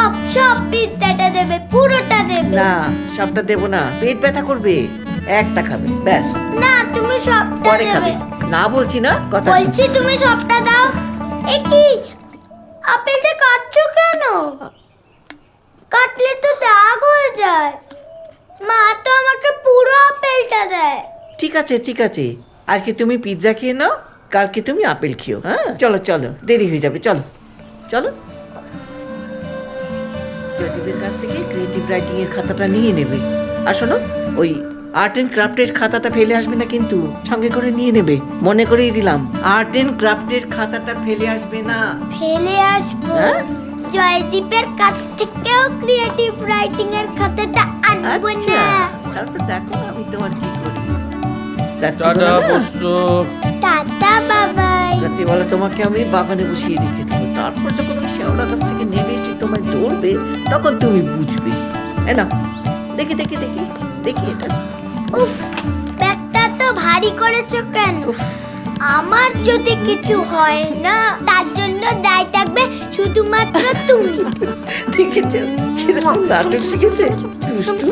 সব সব পিৎজাটা দেবে, পুরোটা দেবে। না, সবটা দেবো না, পেট ব্যথা করবে। একটা খাবে ব্যাস, না, তুমি সবটা পরে খাবে। দেবে। না বলছি না, কথা শোন। বলছি তুমি সবটা দাও। এ কি, আপেলটা কাটছো কেন? কাটলে তো দাগ হয়ে যায়। মা তো আমাকে পুরো আপেলটা দেয়। ঠিক আছে ঠিক আছে, আজকে তুমি পিৎজা খেয়ে নাও, কালকে তুমি আপেল খেও। হ্যাঁ চলো চলো, দেরি হয়ে যাবে, চলো চলো। জয়দীপের কাছ থেকে ক্রিয়েটিভ রাইটিং এর খাতাটা নিয়ে নেবে। আর শোনো, ওই আর্ট এন্ড ক্রাফটের খাতাটা ফেলে আসবে না কিন্তু, সঙ্গে করে নিয়ে নেবে, মনে করেই দিলাম। আর্ট এন্ড ক্রাফটের খাতাটা ফেলে আসবে না। ফেলে আসবো। হ্যাঁ? জয়দীপের কাছ থেকেও ক্রিয়েটিভ রাইটিং এর খাতাটা আনবো আচ্ছা, না। তারপর দেখো আমি তোমার কি করি। টাটা বস্তু। টাটা বাবাই। রাত্রিবেলা তোমাকে আমি বাগানে বসিয়ে রেখে দেবো, তারপর যখন ওই শেওড়া গাছ থেকে নেমে এসে তোমায় ধরবে, তখন তুমি বুঝবে। না দেখি দেখি দেখি দেখি এটা। উফ, ব্যাগটা তো ভারী করেছো কেন? আমার যদি কিছু হয় না, তার জন্য দায় থাকবে শুধুমাত্র তুমি। দেখেছো কিরকম নাটক শিখেছে দুষ্টু।